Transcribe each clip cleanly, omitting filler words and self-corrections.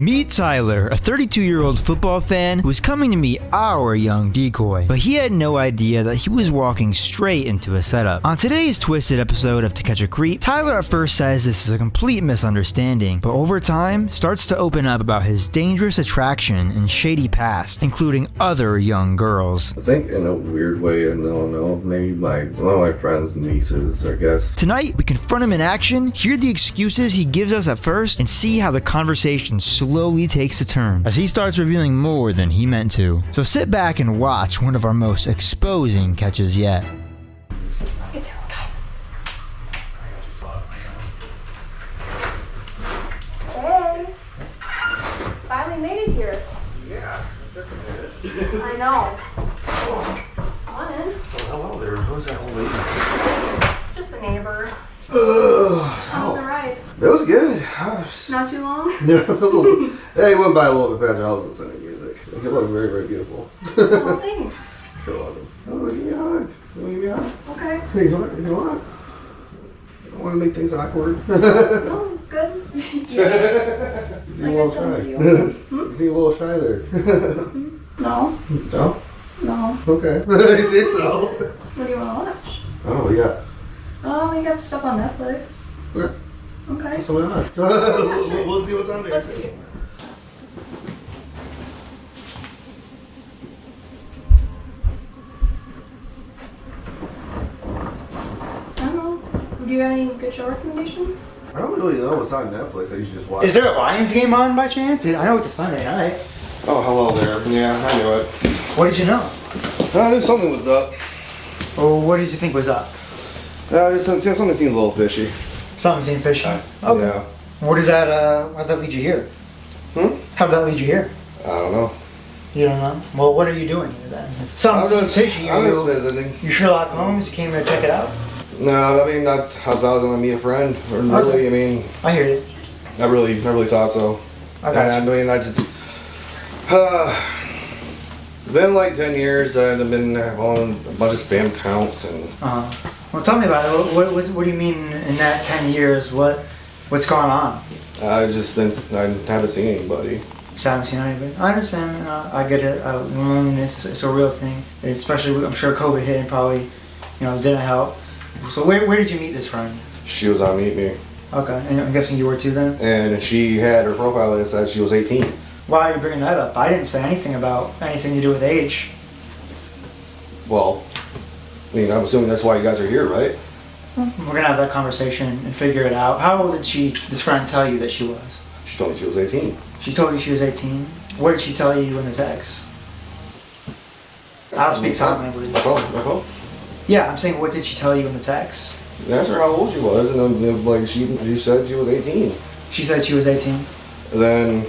Meet Tyler, a 32-year-old football fan who was coming to meet our young decoy, but he had no idea that he was walking straight into a setup. On today's twisted episode of To Catch a Creep, Tyler at first says this is a complete misunderstanding, but over time starts to open up about his dangerous attraction and shady past, including other young girls. I think in a weird way, I don't know, maybe one of my friends' nieces, I guess. Tonight, we confront him in action, hear the excuses he gives us at first, and see how the conversation slowly takes a turn as he starts revealing more than he meant to. So sit back and watch one of our most exposing catches yet. It's guys. Hey, finally made it here. Yeah, I know. Come on in. hello there. Who's that old lady? Just the neighbor. How was the ride? It was good. Not too long. Hey, went by a little bit faster. I was listening to music. You look very, very beautiful. Well, thanks. You're welcome. Oh, give me a hug. You want to give me a hug? Okay. Hey, you want? You want? I don't want to make things awkward. No, it's good. Yeah. You seem a little shy. You seem a little shy there. No. No? No. Okay. You think so? What do you want to watch? Oh, yeah. Oh, we have stuff on Netflix. Okay. Okay. So why not? We'll see what's on there. Let's see. I don't know. Do you have any good show recommendations? I don't really know what's on Netflix. I usually just watch. Is there a Lions game on by chance? I know it's a Sunday night. Oh, hello there. Yeah, I knew it. What did you know? I knew something was up. Or what did you think was up? Something seems a little fishy. Something seemed fishy. Okay. Yeah. What does that, how did that lead you here? How did that lead you here? I don't know. You don't know? Well, what are you doing here then? Something seems fishy. I'm just visiting. You Sherlock Holmes? You came here to check it out? No, I mean, I thought I was going to meet a friend. Or really, I mean, I hear you. I really thought so. I got And you. I mean, I just, it's been like 10 years and I've been on a bunch of spam counts and. Well, tell me about it. What do you mean in that 10 years? What's going on? I haven't seen anybody. Just haven't seen anybody. I understand. I get it. Loneliness. It's a real thing. Especially, I'm sure COVID hit and probably, didn't help. So where did you meet this friend? She was on Meet Me. Okay, and I'm guessing you were too then? And she had her profile that said she was 18. Why are you bringing that up? I didn't say anything about anything to do with age. Well, I mean, I'm assuming that's why you guys are here, right? We're gonna have that conversation and figure it out. How old did this friend tell you that she was? She told me she was 18. She told you she was 18. What did she tell you in the text? I don't speak sign language. Oh. Yeah, I'm saying, what did she tell you in the text? Asked her how old she was, and then, like she said she was 18. She said she was 18. Then.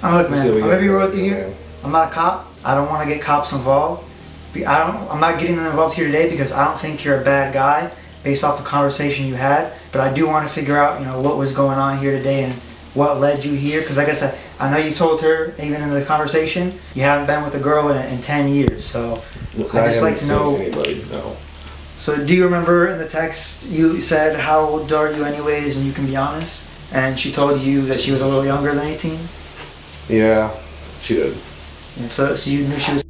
Look, man, I'm gonna be real with you Man. here. I'm not a cop. I don't want to get cops involved. I'm not getting them involved here today because I don't think you're a bad guy based off the conversation you had. But I do want to figure out, what was going on here today and what led you here. Because like I said, I know you told her, even in the conversation, you haven't been with a girl in 10 years. So I'd just like to know. Anybody, no. So do you remember in the text you said, how old are you anyways, and you can be honest? And she told you that she was a little younger than 18? Yeah, she did. Yeah, so you knew she was.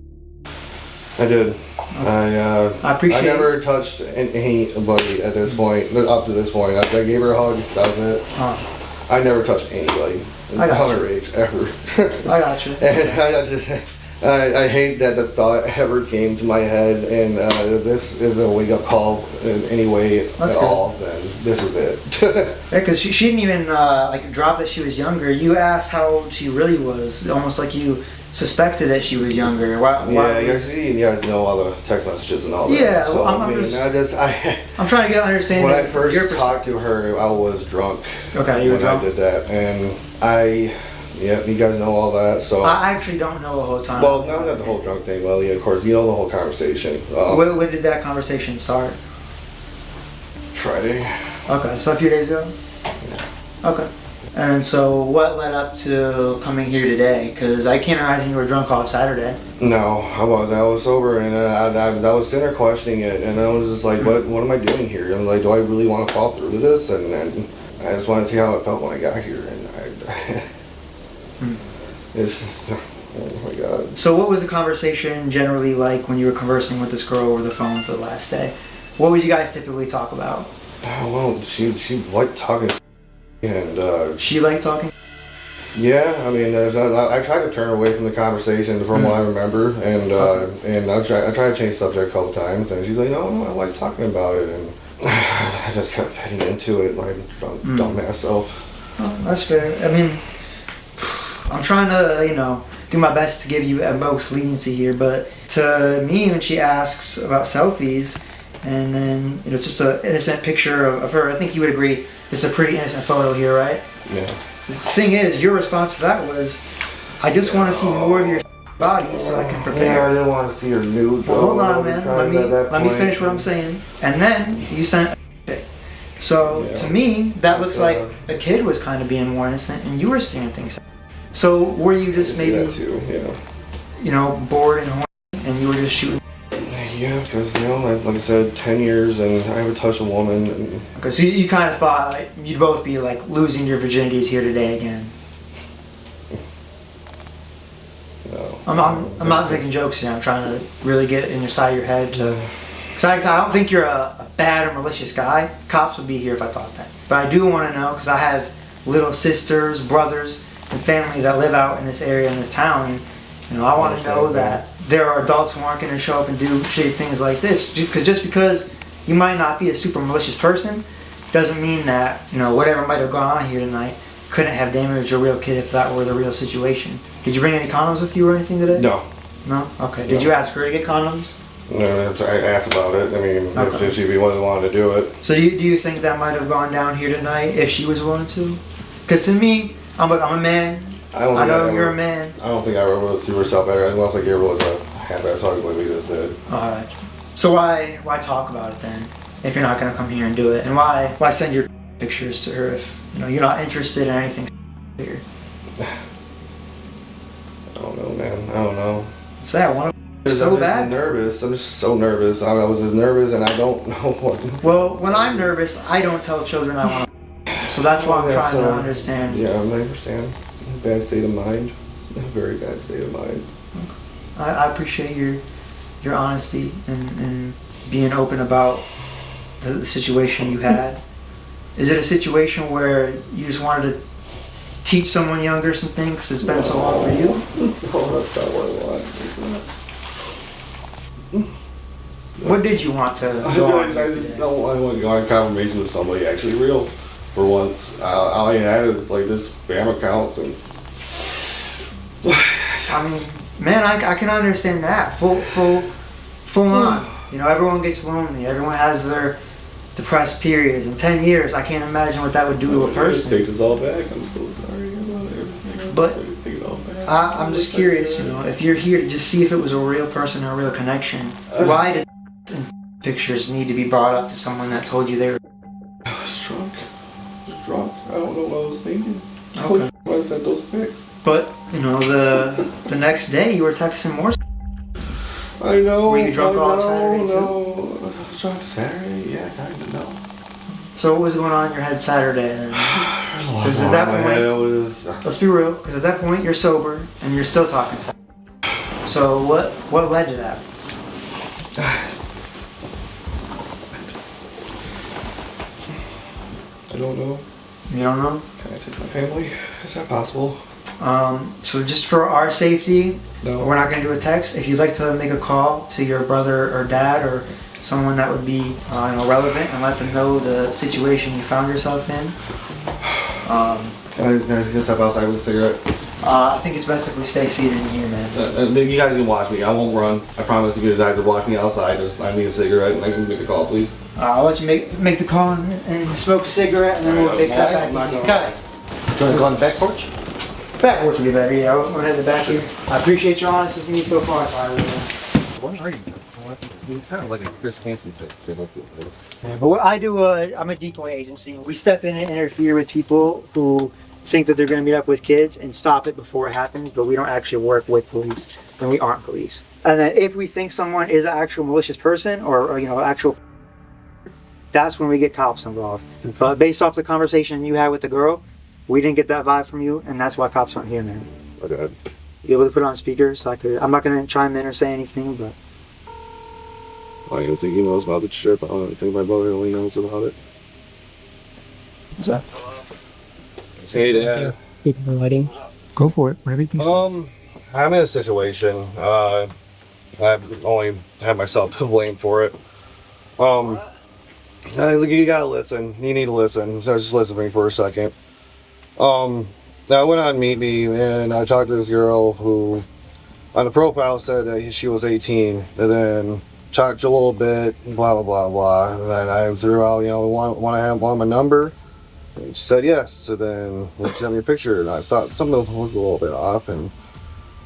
I did. I appreciate I never touched anybody at this point, up to this point. I gave her a hug, that was it. I never touched anybody underage, ever. I got you. And I hate that the thought ever came to my head, and if this is a wake-up call in any way That's at good. all, then this is it. Yeah, because she didn't even drop that she was younger. You asked how old she really was, almost like you suspected that she was younger. Why You guys know all the text messages and all that. Yeah, so, I'm I'm trying to get understanding. when I of your first talked to her, I was drunk. Okay, you were when drunk. I did that, and you guys know all that. So I actually don't know the whole time. well, not the whole drunk thing. Well, yeah, of course, you know the whole conversation. When did that conversation start? Friday. Okay, so a few days ago? Okay. And so what led up to coming here today? Because I can't imagine you were drunk off Saturday. No, I was sober, and I was sitting there questioning it, and I was just like, what am I doing here? I'm like, do I really want to fall through with this? And I just wanted to see how it felt when I got here, and It's just, oh my god. So what was the conversation generally like when you were conversing with this girl over the phone for the last day? What would you guys typically talk about? I don't know. She liked talking, and She liked talking? yeah. I mean, I tried to turn away from the conversation from what I remember, and I tried to change the subject a couple times, and she's like, no, I like talking about it, and I just kept getting into it, like dumbass self. Oh, that's fair. I mean, I'm trying to, do my best to give you at most leniency here, but to me, when she asks about selfies, and then, just an innocent picture of her, I think you would agree, it's a pretty innocent photo here, right? Yeah. The thing is, your response to that was, I just want to see more of your body so I can prepare. Yeah, I didn't want to see her nude. Well, hold on, man. Let me finish what I'm saying. And then you sent a pic. So to me, that looks like a kid was kind of being more innocent, and you were seeing things. So were you just maybe, that too, yeah. Bored and horny, and you were just shooting? Yeah, because like I said, 10 years, and I haven't touched a woman. And Okay, so you kind of thought like you'd both be like losing your virginities here today again. no, I'm not making jokes here. I'm trying to really get in your side of your head. Because I don't think you're a bad or malicious guy. Cops would be here if I thought that. But I do want to know, because I have little sisters, brothers, and family that live out in this area, in this town. And I want to know that there are adults who aren't going to show up and do shitty things like this. Just because you might not be a super malicious person doesn't mean that, whatever might have gone on here tonight couldn't have damaged a real kid if that were the real situation. Did you bring any condoms with you or anything today? No. No? Okay. Did you ask her to get condoms? No, I asked about it. I mean, if she'd be wanting to do it. So do you think that might have gone down here tonight if she was willing to? Because to me, I'm a man. I know you're a man. I don't think I ever threw herself at her. I don't think it was a half-ass hug like we just did. Alright. So why talk about it then, if you're not going to come here and do it? And why send your pictures to her if you're not interested in anything here? I don't know, man. I don't know. So I want to so bad. I'm nervous. I'm just so nervous. I was just nervous, and I don't know what. Well, when I'm nervous, I don't tell children I want to. So that's why I'm trying to understand. Yeah, I understand. Bad state of mind. A very bad state of mind. I appreciate your honesty and being open about the situation you had. Is it a situation where you just wanted to teach someone younger some things because it's been so long for you? No, that's not what I want. What did you want to go on? I want to go on confirmation with somebody actually real. For once, all I had is like this spam accounts and. I mean, man, I can understand that. Full on. Everyone gets lonely. Everyone has their depressed periods. In 10 years, I can't imagine what that would do to a person. Take this all back. I'm so sorry about everything. But take it all back. I'm just curious, if you're here to just see if it was a real person or a real connection, why did pictures need to be brought up to someone that told you they were? I was drunk. I don't know what I was thinking. Okay. When I sent those pics. But, the next day you were texting more. I know. Were you drunk all Saturday too? No. I was drunk Saturday, yeah, kind of, no. So what was going on in your head Saturday then? Because at that point, let's be real, because at that point you're sober and you're still talking. So what led to that? I don't know. You don't know? Can I text my family? Is that possible? So just for our safety, No. we're not going to do a text. If you'd like to make a call to your brother or dad or someone that would be relevant and let them know the situation you found yourself in. Can I get step outside with a cigarette? I think it's best if we stay seated in here, man. You guys can watch me. I won't run. I promise you guys will watch me outside. I need a cigarette and I can make a call, please. I'll let you make the call and smoke a cigarette, and then we'll take that back. Okay. Do you want to go on the back porch? Back porch would be better, yeah. We'll head to the back here. I appreciate your honesty with me so far, Tyler. What are you? You kind of like a Chris Hansen type. Yeah, but what I do, I'm a decoy agency. We step in and interfere with people who think that they're going to meet up with kids and stop it before it happens, but we don't actually work with police, and we aren't police. And then if we think someone is an actual malicious person or actual, that's when we get cops involved. But based off the conversation you had with the girl, We didn't get that vibe from you, and that's why cops aren't here, man. Okay. You able to put it on speaker so I'm not going to chime in or say anything, but... I don't think he knows about the trip. I don't think my brother only knows about it. What's that? Hey, Dad. People waiting. Go for it. Whatever you think. I'm in a situation. I've only had myself to blame for it. You gotta listen. You need to listen. So just listen to me for a second. I went on Meet Me and I talked to this girl who, on the profile, said that she was 18, and then talked a little bit, blah blah blah blah. And then I threw out, want to have my number? And she said yes. So then she sent me a picture, and I thought something was a little bit off, and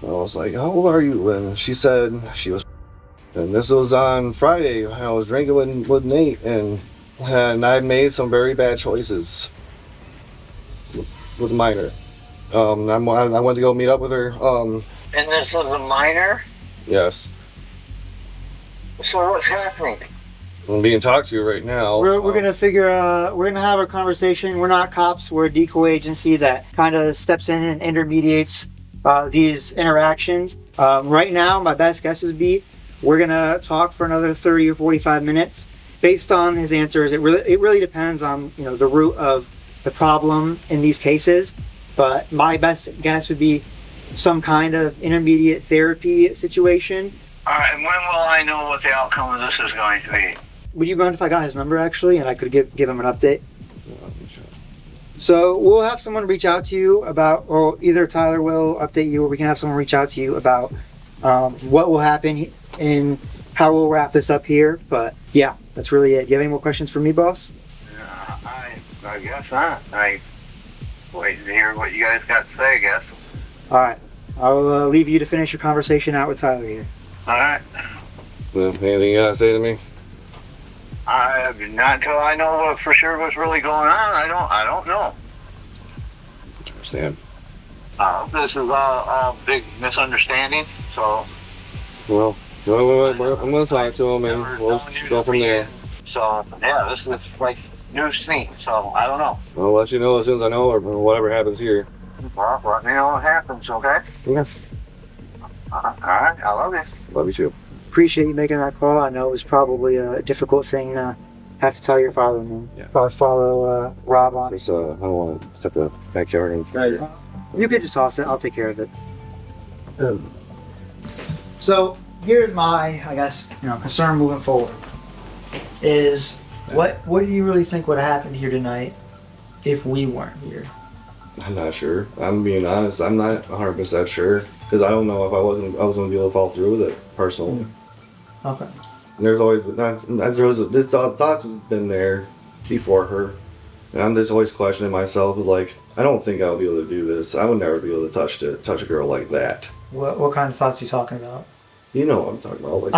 I was like, "How old are you?" And she said she was. And this was on Friday. I was drinking with Nate, and I made some very bad choices with a minor. I went to go meet up with her. And this was a minor? Yes. So what's happening? I'm being talked to right now. We're going to we're going to have a conversation. We're not cops. We're a decoy agency that kind of steps in and intermediates these interactions. Right now, my best guess would be we're going to talk for another 30 or 45 minutes. Based on his answers, it really depends on the root of the problem in these cases. But my best guess would be some kind of intermediate therapy situation. All right, and when will I know what the outcome of this is going to be? Would you mind if I got his number, actually, and I could give him an update? So we'll have someone reach out to you about, or either Tyler will update you, or we can have someone reach out to you about what will happen and how we'll wrap this up here. But yeah, that's really it. Do you have any more questions for me, boss? I guess not. I wait to hear what you guys got to say, I guess. All right. I'll leave you to finish your conversation out with Tyler here. All right. Well, anything you gotta say to me? Not until I know what for sure what's really going on. I don't know. I understand. This is a big misunderstanding. So. Well, I'm gonna talk to him and we'll go from there. So yeah, this is like news to me. So I don't know. I'll let you know as soon as I know, or whatever happens here. Well, let me know what happens, okay? Yeah. All right, I love you. Love you too. Appreciate you making that call. I know it was probably a difficult thing to have to tell your father. Yeah. Probably follow Rob on. Just, I don't want to step the backyard and... You could just toss it. I'll take care of it. So here's my, I guess, concern moving forward. Is what do you really think would have happened here tonight if we weren't here? I'm not sure. I'm being honest. I'm not 100% sure because I don't know if I was going to be able to follow through with it personally. Okay. And there's always this thoughts has been there before her, and I'm just always questioning myself. Is like, I don't think I'll be able to do this. I would never be able to touch a girl like that. What kind of thoughts are you talking about? You know what I'm talking about. Like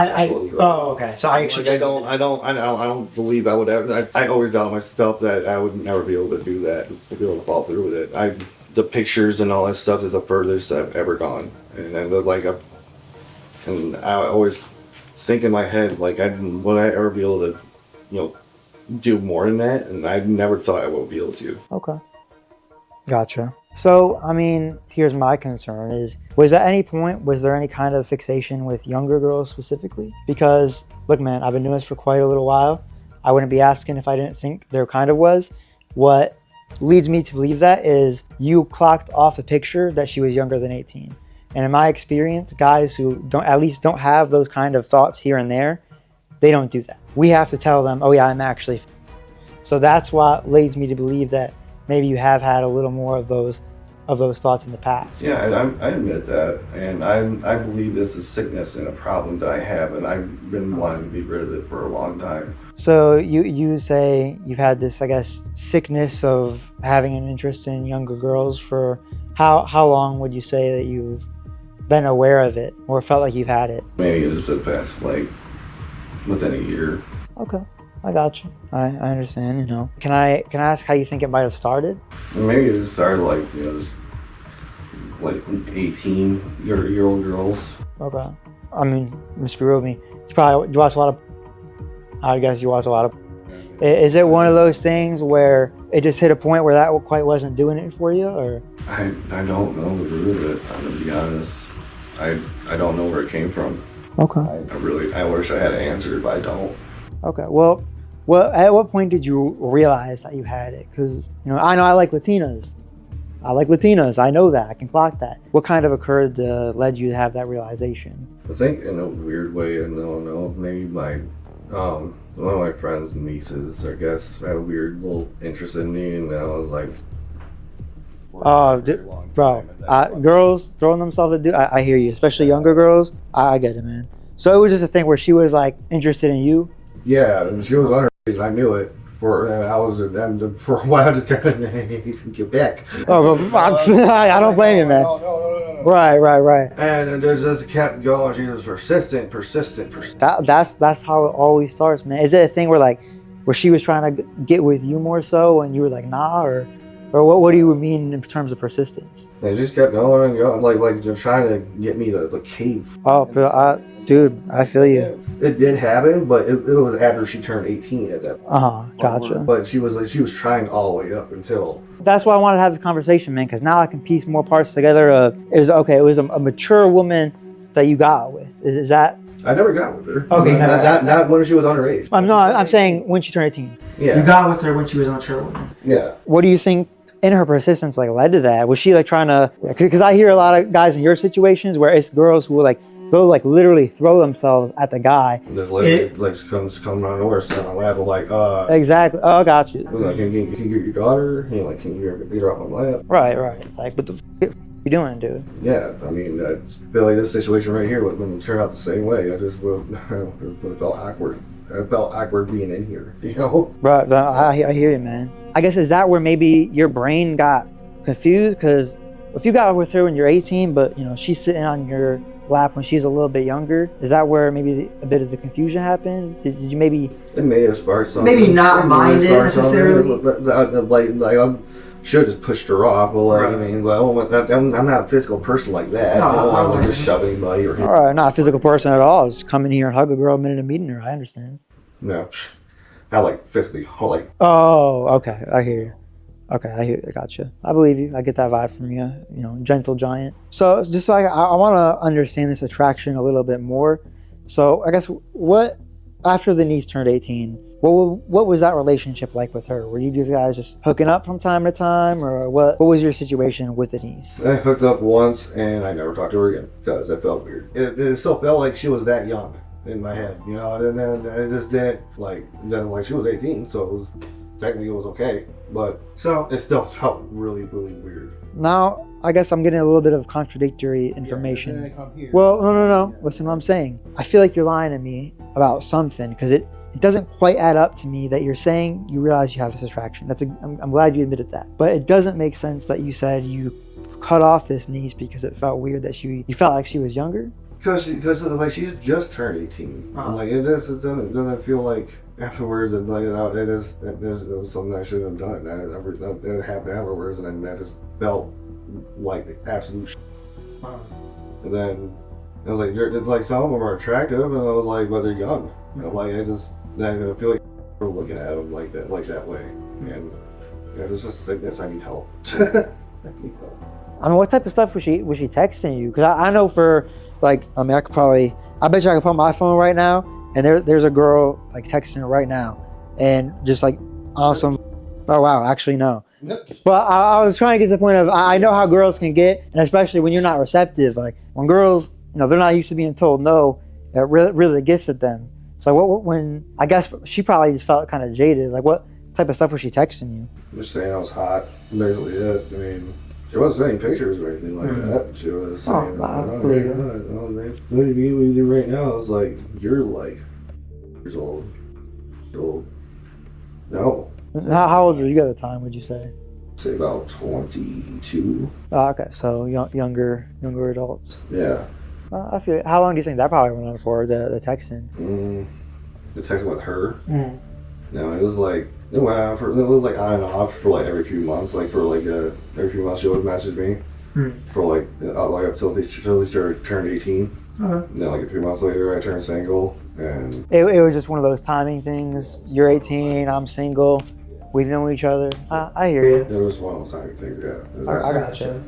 oh, okay. So I actually I don't believe I would ever. I always doubt myself that I would never be able to do that. To be able to follow through with it. The pictures and all that stuff is the furthest I've ever gone, and I always think in my head like, would I ever be able to, do more than that? And I never thought I would be able to. Okay. Gotcha. So, here's my concern was at any point, was there any kind of fixation with younger girls specifically? Because, look, man, I've been doing this for quite a little while. I wouldn't be asking if I didn't think there kind of was. What leads me to believe that is you clocked off the picture that she was younger than 18. And in my experience, guys who don't have those kind of thoughts here and there, they don't do that. We have to tell them, oh yeah, I'm actually. So that's what leads me to believe that maybe you have had a little more of those thoughts in the past. Yeah, I admit that, and I believe this is sickness and a problem that I have, and I've been wanting to be rid of it for a long time. So you say you've had this, I guess, sickness of having an interest in younger girls for how long would you say that you've been aware of it or felt like you've had it? Maybe just the past, within a year. Okay. I got you. I understand, Can I ask how you think it might have started? Maybe it just started just 18-year-old girls. Okay. Mr. Ruby, you watch a lot of... I guess you watch a lot of... Is it one of those things where it just hit a point where that quite wasn't doing it for you, or? I don't know the root of it. I'm gonna be honest. I don't know where it came from. Okay. I wish I had an answer, but I don't. Okay. Well, at what point did you realize that you had it? Because I know I like Latinas. I know that. I can clock that. What kind of occurred led you to have that realization? I think in a weird way, I don't know. Maybe my one of my friends' nieces, I guess, had a weird little interest in me, and I was like, girls throwing themselves at dudes. I hear you, especially younger girls. I get it, man. So it was just a thing where she was like interested in you. Yeah, and she was underage, and I knew it. For a while, I just kind of get back. Oh, I don't blame you, man. No. Right. And it just kept going. She was persistent. That's how it always starts, man. Is it a thing where she was trying to get with you more so, and you were like, nah, or what do you mean in terms of persistence? They just kept going and going, like they're trying to get me to the cave. Oh, dude, I feel you. It did happen, but it was after she turned 18 at that point. Gotcha. But she was trying all the way up until. That's why I wanted to have this conversation, man, because now I can piece more parts together. It was a mature woman that you got with. Is that? I never got with her. Okay, not when she was underage. I'm saying when she turned 18. Yeah. You got with her when she was a mature woman. Yeah. What do you think in her persistence led to that? Was she trying to? Because I hear a lot of guys in your situations where it's girls who they'll literally throw themselves at the guy. This lady comes out of nowhere, sitting on my lap, like Exactly. Oh, got you. Like, can you get your daughter? Can you beat her off my lap? Right. Like, what the f*** you doing, dude? Yeah, I mean, I feel like this situation right here would turn out the same way. I just would felt awkward. I felt awkward being in here, Right. I hear you, man. I guess is that where maybe your brain got confused? Because if you got with her when you're 18, but she's sitting on your lap when she's a little bit younger, is that where maybe a bit of the confusion happened? Did you maybe? It may have sparked something. Maybe not mind it necessarily. Like I should have just pushed her off. But I mean, I'm not a physical person like that. I don't want to just shove anybody or hit. All right, not a physical person at all. Just come in here and hug a girl a minute of meeting her. I understand. No, not physically. Oh, okay. I hear you. Okay, I got you. I believe you. I get that vibe from you. Gentle giant. So just I want to understand this attraction a little bit more. So I guess after the niece turned 18, what was that relationship like with her? Were you guys just hooking up from time to time, or what was your situation with the niece? I hooked up once and I never talked to her again because it felt weird. It still felt like she was that young in my head, and then it just didn't she was 18, so technically it was okay. But it still felt really, really weird. Now, I guess I'm getting a little bit of contradictory information. Well, no. Listen to what I'm saying. I feel like you're lying to me about something because it doesn't quite add up to me that you're saying you realize you have this attraction. I'm glad you admitted that. But it doesn't make sense that you said you cut off this niece because it felt weird that you felt like she was younger. Because she's just turned 18. It doesn't feel like afterwards it was something I shouldn't have done. That happened afterwards, and then that just felt like the absolute shit. And then it was like some of them are attractive, and I was like, but they're young. Then I feel like we're looking at them like that way, and it's just like this. I need help. I mean, what type of stuff was she texting you? Because I know for I bet you I could put my phone right now, and there's a girl texting right now, and just awesome. Oh wow, actually no. Well, I was trying to get to the point of I know how girls can get, and especially when you're not receptive. When girls, they're not used to being told no, it really gets at them. So when I guess she probably just felt kind of jaded. What type of stuff was she texting you? Just saying I was hot. Basically it. I mean, she wasn't sending pictures or anything like that. She was saying, what do you do right now? I was like, you're years old. No. How old were you at the time, would you say? Say about 22. Oh, okay, so younger adults. Yeah. I feel. How long do you think that probably went on for, the texting? The texting with her? No, it went on on and off for every few months. Every few months she would message me. for like up till they turned 18. And then like a few months later, I turned single, and It was just one of those timing things. You're 18, I'm single, we've known each other. I hear you. it was one of those timing things. Yeah, I gotcha.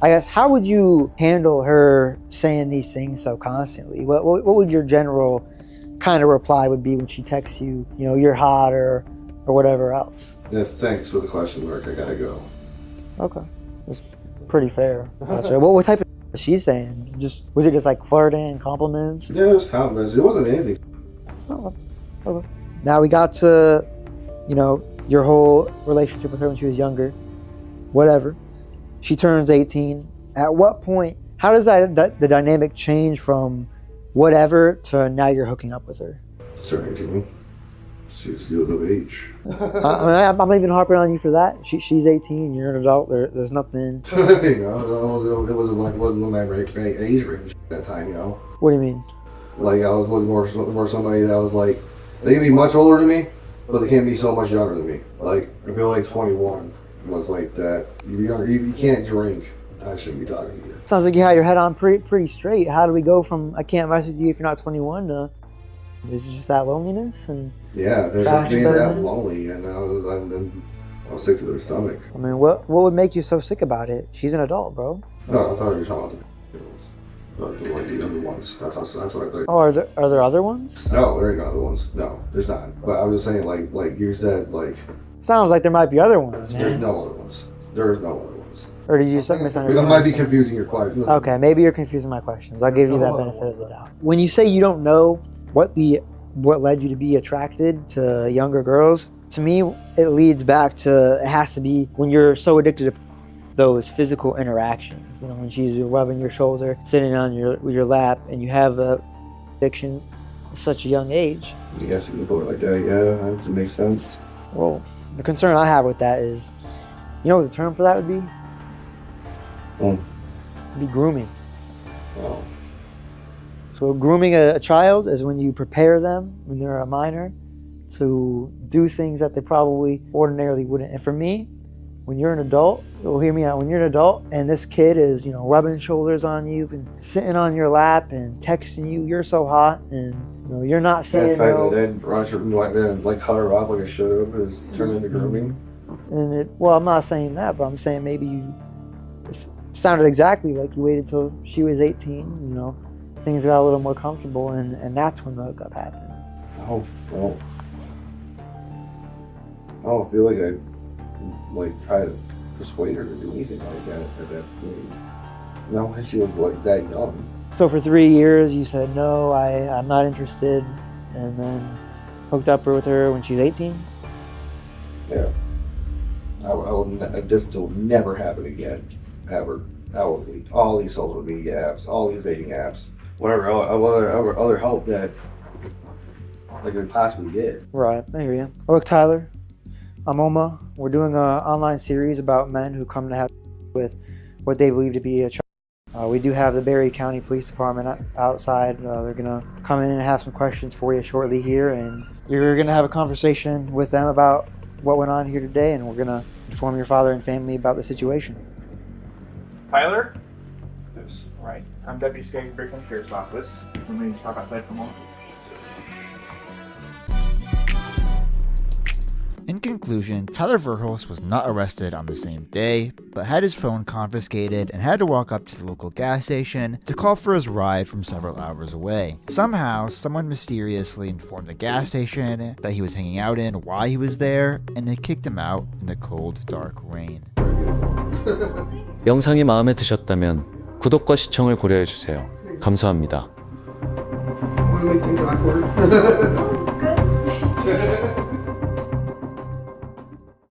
I guess, how would you handle her saying these things so constantly? What would your general kind of reply would be when she texts you, you know, you're hot or whatever else? Yeah, thanks for the question mark. I gotta go. Okay, that's pretty fair. Gotcha. What type of was she saying? Was it just like flirting, compliments? Yeah, it was compliments. It wasn't anything. Oh, okay. Now we got to, you know, your whole relationship with her when she was younger. Whatever. She turns 18. At what point, how does the dynamic change from whatever to now you're hooking up with her? Turning 18. She's still of age. I'm not even harping on you for that. She's 18, you're an adult, there's nothing. You know, it wasn't my age range at that time, you know. What do you mean? Like, I was looking more somebody that was like, they can be much older than me, but they can't be so much younger than me. Like, I feel like 21 was like that. You can't drink, I shouldn't be talking to you. Sounds like you had your head on pretty straight. How do we go from I can't mess with you if you're not 21 to is it just that loneliness? And yeah, there's Trash being and that everything? lonely, and I was sick to their stomach. I mean, what would make you so sick about it? She's an adult, bro. No, I thought you were talking about the other ones. That's what I thought. Oh, are there other ones? No, there ain't no other ones. No, there's not. But I'm just saying, like you said, like Sounds like there might be other ones, there's man. no other ones. There is no other ones. Or did you just Because misunderstand? I might be confusing your question. Okay, maybe you're confusing my questions. I'll give you that benefit of the doubt. When you say you don't know what led you to be attracted to younger girls, to me, it leads back to, it has to be when you're so addicted to those physical interactions. You know, when she's rubbing your shoulder, sitting on your lap, and you have a addiction at such a young age. I guess you can put it like that. Yeah, that makes sense. Well, the concern I have with that is, you know what the term for that would be? It'd be grooming. Oh. So grooming a child is when you prepare them when they're a minor to do things that they probably ordinarily wouldn't. And for me, when you're an adult, well, hear me out. When you're an adult and this kid is, you know, rubbing shoulders on you and sitting on your lap and texting you, you're so hot, and you know you're not saying no. Then like cut her off like I should have is turned into grooming. And I'm not saying that, but I'm saying maybe you sounded exactly like you waited till she was 18. You know, things got a little more comfortable, and that's when the hookup happened. Oh, well. I don't feel like I try to persuade her to do anything like that at that point. No, she was like that young. So for 3 years you said no, I'm not interested, and then hooked up with her when she's 18? Yeah. This will never happen again, ever. All these social media apps, all these dating apps, whatever other help that I could possibly get. Right, I hear you. Look, Tyler, I'm Oma. We're doing an online series about men who come to have with what they believe to be a child. We do have the Berry County Police Department outside. They're gonna come in and have some questions for you shortly here, and you're gonna have a conversation with them about what went on here today, and we're gonna inform your father and family about the situation. Tyler? Yes. Right. I'm Deputy Skaggs from the Sheriff's Office. Let me talk outside for a moment. In conclusion, Tyler Verhulst was not arrested on the same day, but had his phone confiscated and had to walk up to the local gas station to call for his ride from several hours away. Somehow, someone mysteriously informed the gas station that he was hanging out in while he was there, and they kicked him out in the cold, dark rain. 영상이 마음에 드셨다면 구독과 시청을 고려해주세요. 감사합니다. Want to make things awkward?